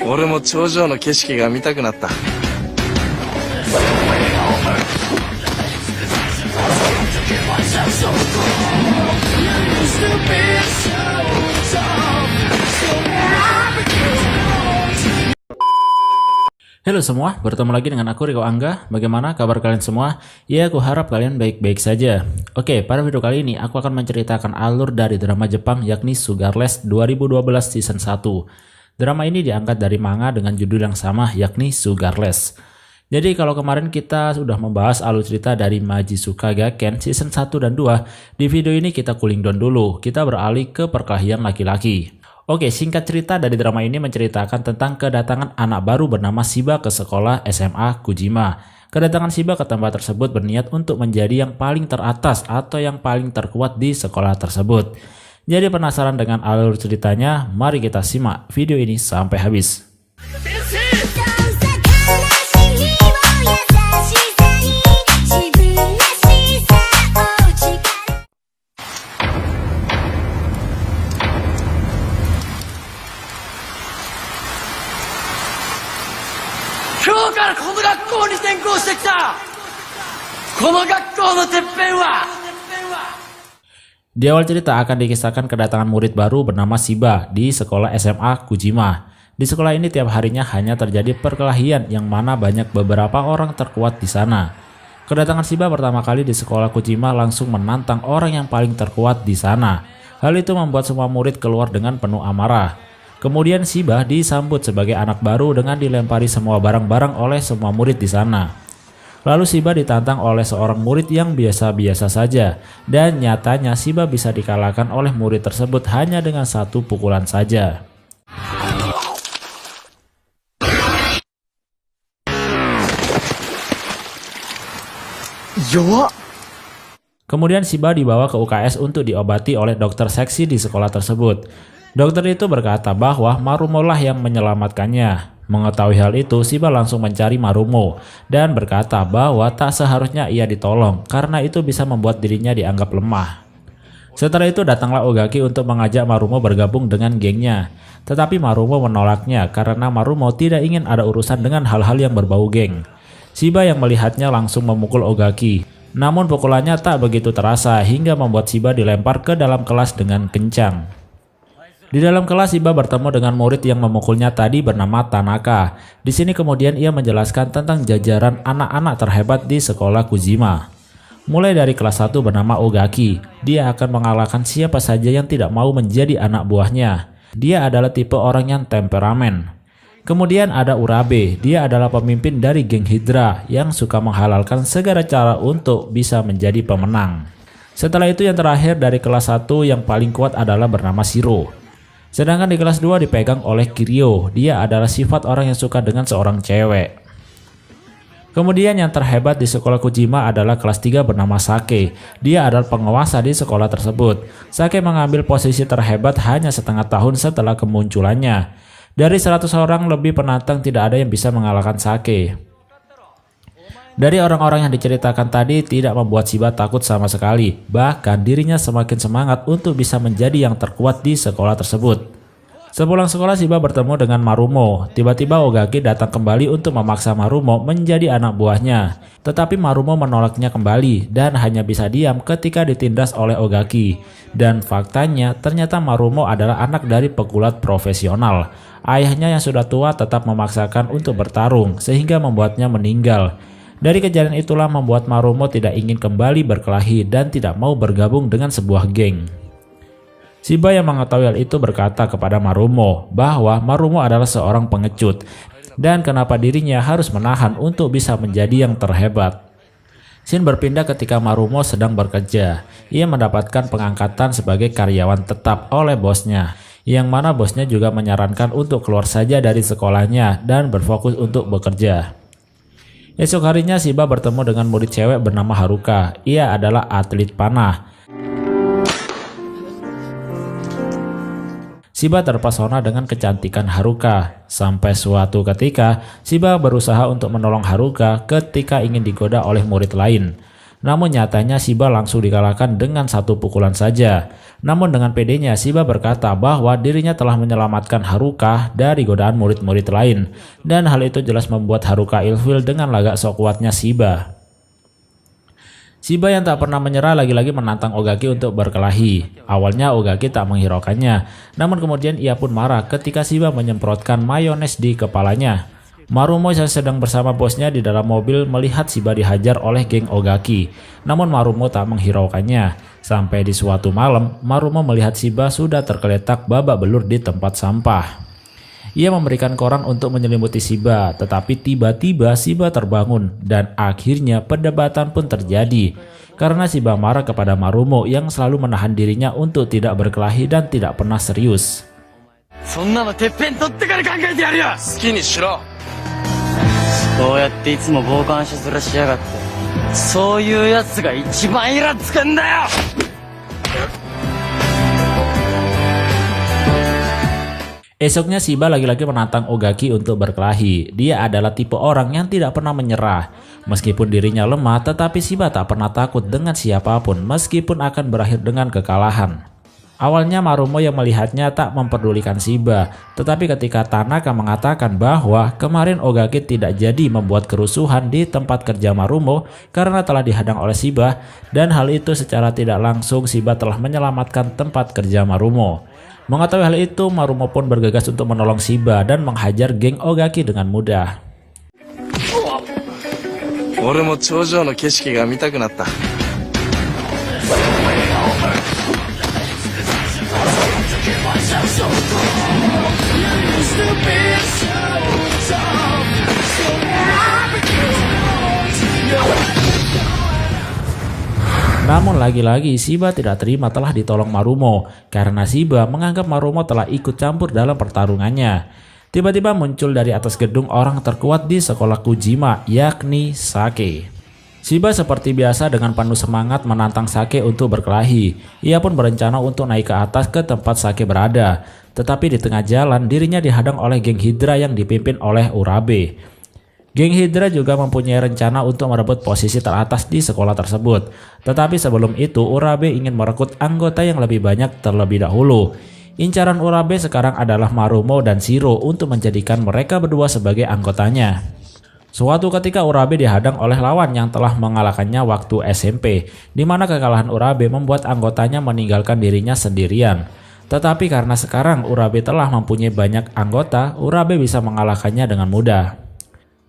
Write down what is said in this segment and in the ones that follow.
俺も頂上の景色が見たくなった。Halo semua, bertemu lagi dengan aku Riko Angga. Bagaimana kabar kalian semua? Ya, aku harap kalian baik-baik saja. Oke, pada video kali ini aku akan menceritakan alur dari drama Jepang yakni Sugarless 2012 season 1. Drama ini diangkat dari manga dengan judul yang sama yakni Sugarless. Jadi kalau kemarin kita sudah membahas alur cerita dari Majizuka Gaken season 1 dan 2, di video ini kita cooling down dulu. Kita beralih ke perkelahian laki-laki. Oke, singkat cerita dari drama ini menceritakan tentang kedatangan anak baru bernama Shiba ke sekolah SMA Kujima. Kedatangan Shiba ke tempat tersebut berniat untuk menjadi yang paling teratas atau yang paling terkuat di sekolah tersebut. Jadi penasaran dengan alur ceritanya? Mari kita simak video ini sampai habis. Di awal cerita akan dikisahkan kedatangan murid baru bernama Shiba di sekolah SMA Kujima. Di sekolah ini tiap harinya hanya terjadi perkelahian yang mana banyak beberapa orang terkuat di sana. Kedatangan Shiba pertama kali di sekolah Kujima langsung menantang orang yang paling terkuat di sana. Hal itu membuat semua murid keluar dengan penuh amarah. Kemudian Shiba disambut sebagai anak baru dengan dilempari semua barang-barang oleh semua murid di sana. Lalu Shiba ditantang oleh seorang murid yang biasa-biasa saja, dan nyatanya Shiba bisa dikalahkan oleh murid tersebut hanya dengan satu pukulan saja. Kemudian Shiba dibawa ke UKS untuk diobati oleh dokter seksi di sekolah tersebut. Dokter itu berkata bahwa Marumo lah yang menyelamatkannya. Mengetahui hal itu, Shiba langsung mencari Marumo dan berkata bahwa tak seharusnya ia ditolong karena itu bisa membuat dirinya dianggap lemah. Setelah itu datanglah Ogaki untuk mengajak Marumo bergabung dengan gengnya. Tetapi Marumo menolaknya karena Marumo tidak ingin ada urusan dengan hal-hal yang berbau geng. Shiba yang melihatnya langsung memukul Ogaki. Namun pukulannya tak begitu terasa hingga membuat Shiba dilempar ke dalam kelas dengan kencang. Di dalam kelas Shiba bertemu dengan murid yang memukulnya tadi bernama Tanaka. Di sini kemudian ia menjelaskan tentang jajaran anak-anak terhebat di sekolah Kujima. Mulai dari kelas 1 bernama Ogaki, dia akan mengalahkan siapa saja yang tidak mau menjadi anak buahnya. Dia adalah tipe orang yang temperamen. Kemudian ada Urabe, dia adalah pemimpin dari geng Hydra yang suka menghalalkan segala cara untuk bisa menjadi pemenang. Setelah itu yang terakhir dari kelas 1 yang paling kuat adalah bernama Shiro. Sedangkan di kelas 2 dipegang oleh Kiryu, dia adalah sifat orang yang suka dengan seorang cewek. Kemudian yang terhebat di sekolah Kujima adalah kelas 3 bernama Sake. Dia adalah penguasa di sekolah tersebut. Sake mengambil posisi terhebat hanya setengah tahun setelah kemunculannya. Dari 100 orang lebih penantang tidak ada yang bisa mengalahkan Sake. Dari orang-orang yang diceritakan tadi tidak membuat Shiba takut sama sekali. Bahkan dirinya semakin semangat untuk bisa menjadi yang terkuat di sekolah tersebut. Sepulang sekolah Shiba bertemu dengan Marumo. Tiba-tiba Ogaki datang kembali untuk memaksa Marumo menjadi anak buahnya. Tetapi Marumo menolaknya kembali dan hanya bisa diam ketika ditindas oleh Ogaki. Dan faktanya ternyata Marumo adalah anak dari pegulat profesional. Ayahnya yang sudah tua tetap memaksakan untuk bertarung sehingga membuatnya meninggal. Dari kejadian itulah membuat Marumo tidak ingin kembali berkelahi dan tidak mau bergabung dengan sebuah geng. Shiba yang mengetahui hal itu berkata kepada Marumo bahwa Marumo adalah seorang pengecut dan kenapa dirinya harus menahan untuk bisa menjadi yang terhebat. Scene berpindah ketika Marumo sedang bekerja. Ia mendapatkan pengangkatan sebagai karyawan tetap oleh bosnya, yang mana bosnya juga menyarankan untuk keluar saja dari sekolahnya dan berfokus untuk bekerja. Esok harinya Shiba bertemu dengan murid cewek bernama Haruka. Ia adalah atlet panah. Shiba terpesona dengan kecantikan Haruka. Sampai suatu ketika, Shiba berusaha untuk menolong Haruka ketika ingin digoda oleh murid lain. Namun nyatanya Shiba langsung dikalahkan dengan satu pukulan saja. Namun dengan pedenya Shiba berkata bahwa dirinya telah menyelamatkan Haruka dari godaan murid-murid lain. Dan hal itu jelas membuat Haruka ilfil dengan lagak sok kuatnya Shiba. Shiba yang tak pernah menyerah lagi-lagi menantang Ogaki untuk berkelahi. Awalnya Ogaki tak menghiraukannya, namun kemudian ia pun marah ketika Shiba menyemprotkan mayones di kepalanya. Marumo yang sedang bersama bosnya di dalam mobil melihat Shiba dihajar oleh geng Ogaki, namun Marumo tak menghiraukannya. Sampai di suatu malam, Marumo melihat Shiba sudah tergeletak babak belur di tempat sampah. Ia memberikan koran untuk menyelimuti Shiba, tetapi tiba-tiba Shiba terbangun dan akhirnya perdebatan pun terjadi. Karena Shiba marah kepada Marumo yang selalu menahan dirinya untuk tidak berkelahi dan tidak pernah serius. そんなのてっぺん取ってから考えてやるよ。好きにしろ。そうやっていつも傍観者面しやがって。そういうやつが一番イラつくんだよ。 Esoknya Shiba lagi-lagi menantang Ogaki untuk berkelahi. Dia adalah tipe orang yang tidak pernah menyerah. Meskipun dirinya lemah, tetapi Shiba tak pernah takut dengan siapapun meskipun akan berakhir dengan kekalahan. Awalnya Marumo yang melihatnya tak memperdulikan Shiba, tetapi ketika Tanaka mengatakan bahwa kemarin Ogaki tidak jadi membuat kerusuhan di tempat kerja Marumo karena telah dihadang oleh Shiba, dan hal itu secara tidak langsung Shiba telah menyelamatkan tempat kerja Marumo. Mengetahui hal itu, Marumo pun bergegas untuk menolong Shiba dan menghajar geng Ogaki dengan mudah. 俺も頂上の景色が見たくなった。 Namun lagi-lagi Shiba tidak terima telah ditolong Marumo karena Shiba menganggap Marumo telah ikut campur dalam pertarungannya. Tiba-tiba muncul dari atas gedung orang terkuat di sekolah Kujima, yakni Sake. Shiba seperti biasa dengan penuh semangat menantang Sake untuk berkelahi. Ia pun berencana untuk naik ke atas ke tempat Sake berada. Tetapi di tengah jalan dirinya dihadang oleh geng Hydra yang dipimpin oleh Urabe. Geng Hydra juga mempunyai rencana untuk merebut posisi teratas di sekolah tersebut. Tetapi sebelum itu Urabe ingin merekrut anggota yang lebih banyak terlebih dahulu. Incaran Urabe sekarang adalah Marumo dan Shiro untuk menjadikan mereka berdua sebagai anggotanya. Suatu ketika Urabe dihadang oleh lawan yang telah mengalahkannya waktu SMP, di mana kekalahan Urabe membuat anggotanya meninggalkan dirinya sendirian. Tetapi karena sekarang Urabe telah mempunyai banyak anggota, Urabe bisa mengalahkannya dengan mudah.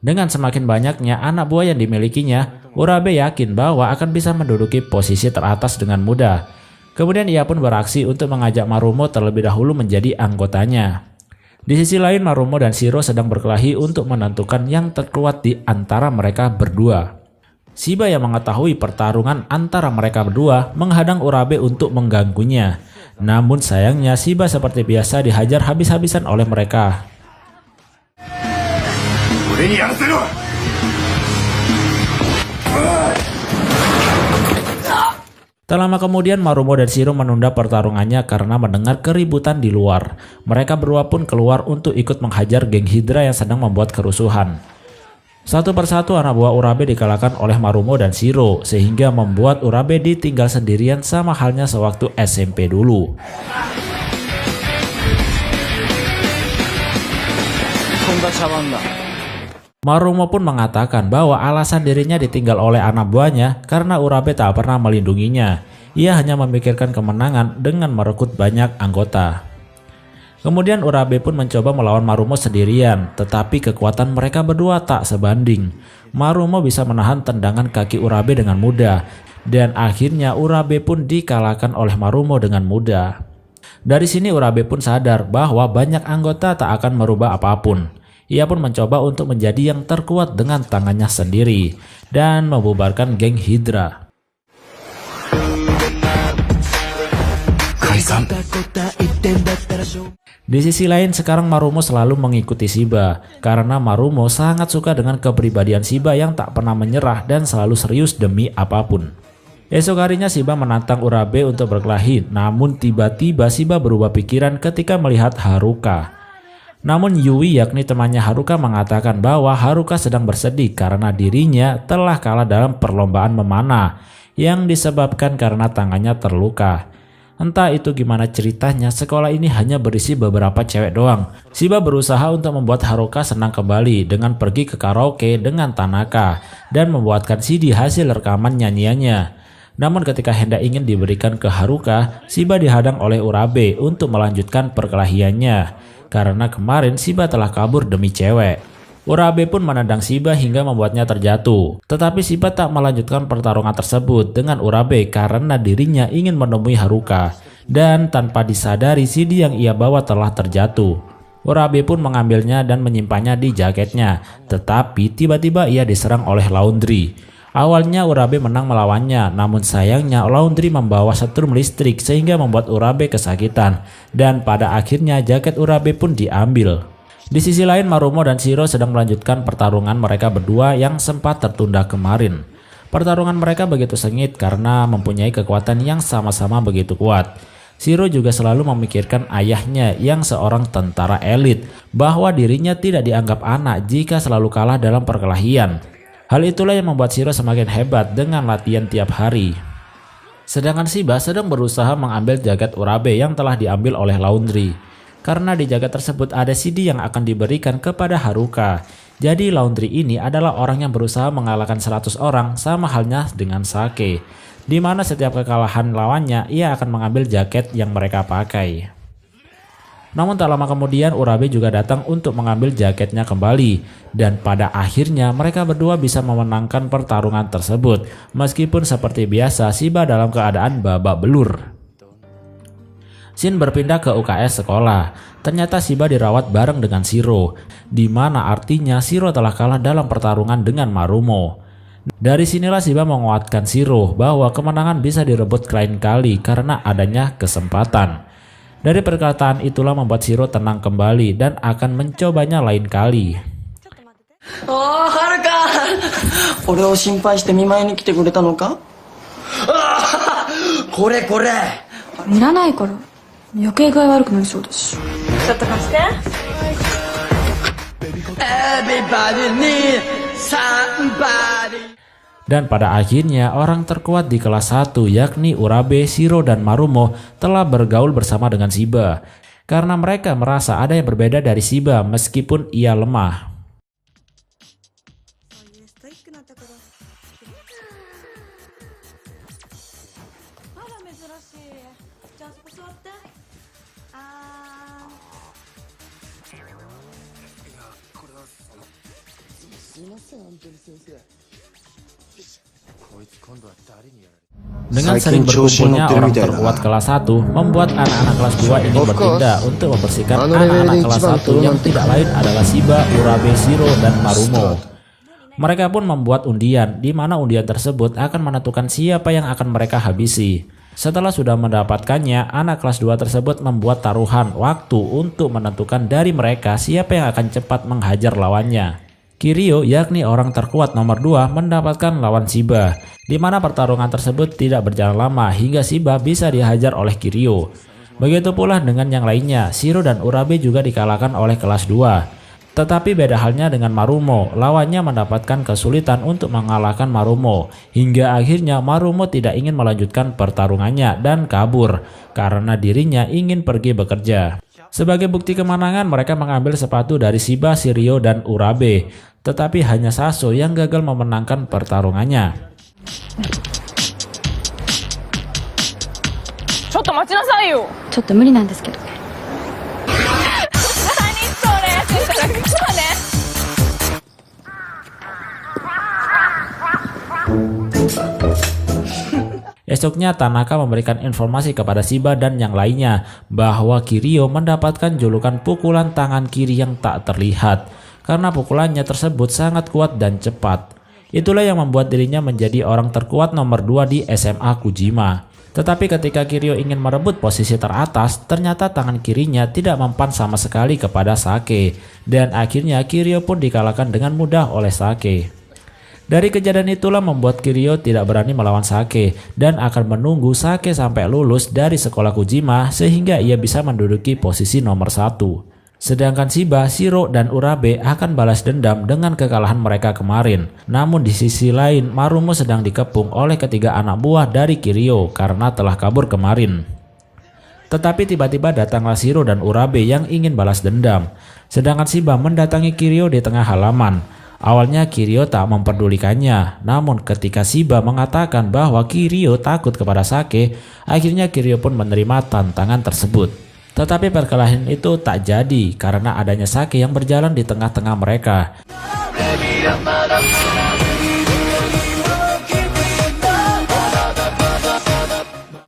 Dengan semakin banyaknya anak buah yang dimilikinya, Urabe yakin bahwa akan bisa menduduki posisi teratas dengan mudah. Kemudian ia pun beraksi untuk mengajak Marumo terlebih dahulu menjadi anggotanya. Di sisi lain Marumo dan Shiro sedang berkelahi untuk menentukan yang terkuat di antara mereka berdua. Shiba yang mengetahui pertarungan antara mereka berdua menghadang Urabe untuk mengganggunya. Namun sayangnya Shiba seperti biasa dihajar habis-habisan oleh mereka. Tak lama kemudian Marumo dan Shiro menunda pertarungannya karena mendengar keributan di luar. Mereka berdua pun keluar untuk ikut menghajar geng Hydra yang sedang membuat kerusuhan. Satu persatu anak buah Urabe dikalahkan oleh Marumo dan Shiro, sehingga membuat Urabe ditinggal sendirian sama halnya sewaktu SMP dulu. Marumo pun mengatakan bahwa alasan dirinya ditinggal oleh anak buahnya karena Urabe tak pernah melindunginya. Ia hanya memikirkan kemenangan dengan merekrut banyak anggota. Kemudian Urabe pun mencoba melawan Marumo sendirian, tetapi kekuatan mereka berdua tak sebanding. Marumo bisa menahan tendangan kaki Urabe dengan mudah, dan akhirnya Urabe pun dikalahkan oleh Marumo dengan mudah. Dari sini Urabe pun sadar bahwa banyak anggota tak akan merubah apapun. Ia pun mencoba untuk menjadi yang terkuat dengan tangannya sendiri dan membubarkan geng Hydra. Di sisi lain sekarang Marumo selalu mengikuti Shiba karena Marumo sangat suka dengan kepribadian Shiba yang tak pernah menyerah dan selalu serius demi apapun. Esok harinya Shiba menantang Urabe untuk berkelahi, namun tiba-tiba Shiba berubah pikiran ketika melihat Haruka. Namun Yui yakni temannya Haruka mengatakan bahwa Haruka sedang bersedih karena dirinya telah kalah dalam perlombaan memanah yang disebabkan karena tangannya terluka. Entah itu gimana ceritanya, sekolah ini hanya berisi beberapa cewek doang. Shiba berusaha untuk membuat Haruka senang kembali dengan pergi ke karaoke dengan Tanaka dan membuatkan CD hasil rekaman nyanyiannya. Namun ketika hendak ingin diberikan ke Haruka, Shiba dihadang oleh Urabe untuk melanjutkan perkelahiannya. Karena kemarin Shiba telah kabur demi cewek. Urabe pun menendang Shiba hingga membuatnya terjatuh. Tetapi Shiba tak melanjutkan pertarungan tersebut dengan Urabe karena dirinya ingin menemui Haruka. Dan tanpa disadari CD yang ia bawa telah terjatuh. Urabe pun mengambilnya dan menyimpannya di jaketnya. Tetapi tiba-tiba ia diserang oleh Laundry. Awalnya Urabe menang melawannya, namun sayangnya Laundry membawa setrum listrik sehingga membuat Urabe kesakitan. Dan pada akhirnya jaket Urabe pun diambil. Di sisi lain Marumo dan Shiro sedang melanjutkan pertarungan mereka berdua yang sempat tertunda kemarin. Pertarungan mereka begitu sengit karena mempunyai kekuatan yang sama-sama begitu kuat. Shiro juga selalu memikirkan ayahnya yang seorang tentara elit, bahwa dirinya tidak dianggap anak jika selalu kalah dalam perkelahian. Hal itulah yang membuat Shiro semakin hebat dengan latihan tiap hari. Sedangkan Shiba sedang berusaha mengambil jaket Urabe yang telah diambil oleh Laundry. Karena di jaket tersebut ada CD yang akan diberikan kepada Haruka. Jadi Laundry ini adalah orang yang berusaha mengalahkan 100 orang sama halnya dengan Sake. Di mana setiap kekalahan lawannya ia akan mengambil jaket yang mereka pakai. Namun tak lama kemudian Urabe juga datang untuk mengambil jaketnya kembali. Dan pada akhirnya mereka berdua bisa memenangkan pertarungan tersebut. Meskipun seperti biasa Shiba dalam keadaan babak belur. Shin berpindah ke UKS sekolah. Ternyata Shiba dirawat bareng dengan Shiro. Di mana artinya Shiro telah kalah dalam pertarungan dengan Marumo. Dari sinilah Shiba menguatkan Shiro bahwa kemenangan bisa direbut lain kali karena adanya kesempatan. Dari perkataan itulah membuat Shiro tenang kembali dan akan mencobanya lain kali. Oh, Haruka! 俺を心配して見舞いに来てくれたのか？これこれ！いらないから。余計具合悪くなりそうだし。ちょっと貸して。Everybody need somebody. Dan pada akhirnya orang terkuat di kelas 1 yakni Urabe, Shiro, dan Marumo telah bergaul bersama dengan Shiba. Karena mereka merasa ada yang berbeda dari Shiba meskipun ia lemah. Dengan sering berkumpulnya orang terkuat kelas 1 membuat anak-anak kelas 2 ingin bertindak untuk membersihkan anak-anak kelas 1 yang tidak lain adalah Shiba, Urabe, Shiro, dan Marumo. Mereka pun membuat undian, di mana undian tersebut akan menentukan siapa yang akan mereka habisi. Setelah sudah mendapatkannya, anak kelas 2 tersebut membuat taruhan waktu untuk menentukan dari mereka siapa yang akan cepat menghajar lawannya. Kiryu yakni orang terkuat nomor 2 mendapatkan lawan Shiba, di mana pertarungan tersebut tidak berjalan lama hingga Shiba bisa dihajar oleh Kiryu. Begitu pula dengan yang lainnya, Shiro dan Urabe juga dikalahkan oleh kelas 2. Tetapi beda halnya dengan Marumo, lawannya mendapatkan kesulitan untuk mengalahkan Marumo, hingga akhirnya Marumo tidak ingin melanjutkan pertarungannya dan kabur karena dirinya ingin pergi bekerja. Sebagai bukti kemenangan mereka mengambil sepatu dari Shiba, Shiryu, dan Urabe, tetapi hanya Saso yang gagal memenangkan pertarungannya. ちょっと待ちなさいよ。ちょっと無理なんですけど。何それ。ちょっとね。 Esoknya Tanaka memberikan informasi kepada Shiba dan yang lainnya bahwa Kiryu mendapatkan julukan pukulan tangan kiri yang tak terlihat karena pukulannya tersebut sangat kuat dan cepat. Itulah yang membuat dirinya menjadi orang terkuat nomor 2 di SMA Kujima. Tetapi ketika Kiryu ingin merebut posisi teratas, ternyata tangan kirinya tidak mempan sama sekali kepada Sake. Dan akhirnya Kiryu pun dikalahkan dengan mudah oleh Sake. Dari kejadian itulah membuat Kiryu tidak berani melawan Sake dan akan menunggu Sake sampai lulus dari sekolah Kujima sehingga ia bisa menduduki posisi nomor 1. Sedangkan Shiba, Shiro, dan Urabe akan balas dendam dengan kekalahan mereka kemarin. Namun di sisi lain, Marumo sedang dikepung oleh ketiga anak buah dari Kiryu karena telah kabur kemarin. Tetapi tiba-tiba datanglah Shiro dan Urabe yang ingin balas dendam. Sedangkan Shiba mendatangi Kiryu di tengah halaman. Awalnya Kiryu tak memperdulikannya, namun ketika Shiba mengatakan bahwa Kiryu takut kepada Sake, akhirnya Kiryu pun menerima tantangan tersebut. Tetapi perkelahian itu tak jadi karena adanya Sake yang berjalan di tengah-tengah mereka.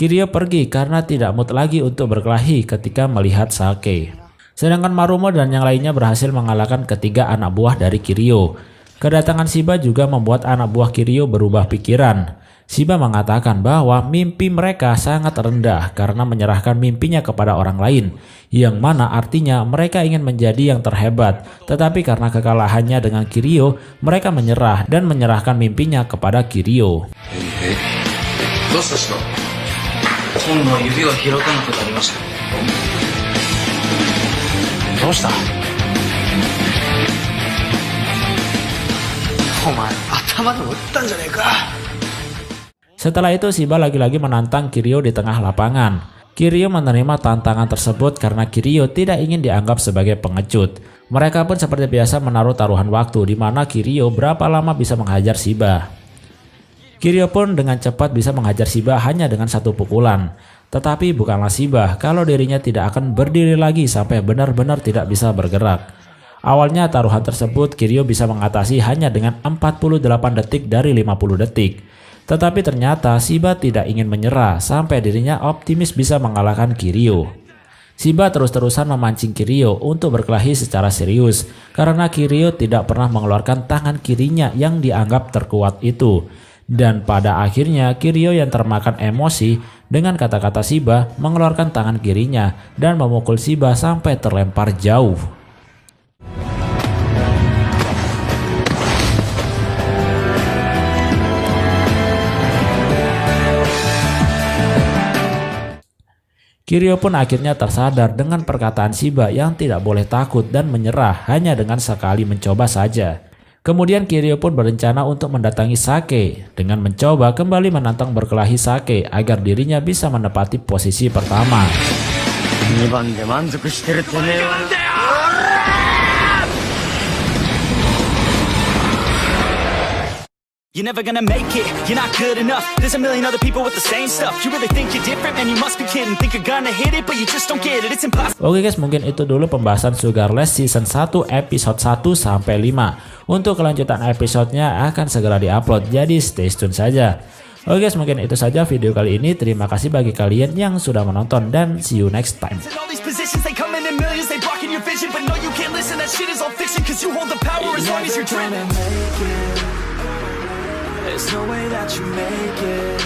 Kiryu pergi karena tidak mood lagi untuk berkelahi ketika melihat Sake. Sedangkan Marumo dan yang lainnya berhasil mengalahkan ketiga anak buah dari Kiryu. Kedatangan Shiba juga membuat anak buah Kiryu berubah pikiran. Shiba mengatakan bahwa mimpi mereka sangat rendah karena menyerahkan mimpinya kepada orang lain, yang mana artinya mereka ingin menjadi yang terhebat. Tetapi karena kekalahannya dengan Kiryu, mereka menyerah dan menyerahkan mimpinya kepada Kiryu. Setelah itu Shiba lagi-lagi menantang Kiryu di tengah lapangan. Kiryu menerima tantangan tersebut karena Kiryu tidak ingin dianggap sebagai pengecut. Mereka pun seperti biasa menaruh taruhan waktu di mana Kiryu berapa lama bisa menghajar Shiba. Kiryu pun dengan cepat bisa menghajar Shiba hanya dengan satu pukulan. Tetapi bukanlah Shiba kalau dirinya tidak akan berdiri lagi sampai benar-benar tidak bisa bergerak. Awalnya taruhan tersebut Kiryu bisa mengatasi hanya dengan 48 detik dari 50 detik. Tetapi ternyata Shiba tidak ingin menyerah sampai dirinya optimis bisa mengalahkan Kiryu. Shiba terus-terusan memancing Kiryu untuk berkelahi secara serius karena Kiryu tidak pernah mengeluarkan tangan kirinya yang dianggap terkuat itu. Dan pada akhirnya Kiryu yang termakan emosi dengan kata-kata Shiba mengeluarkan tangan kirinya dan memukul Shiba sampai terlempar jauh. Kiryu pun akhirnya tersadar dengan perkataan Shiba yang tidak boleh takut dan menyerah hanya dengan sekali mencoba saja. Kemudian Kiryu pun berencana untuk mendatangi Sake dengan mencoba kembali menantang berkelahi Sake agar dirinya bisa menepati posisi pertama. You're never gonna make it, you're not good enough. There's a million other people with the same stuff. You really think you're different, man, you must be kidding. Think you're gonna hit it, but you just don't get it, it's impossible. Oke guys, mungkin itu dulu pembahasan Sugarless Season 1 episode 1 sampai 5. Untuk kelanjutan episodenya akan segera diupload, jadi stay tune saja. Oke guys, mungkin itu saja video kali ini. Terima kasih bagi kalian yang sudah menonton dan see you next time. There's no way that you make it.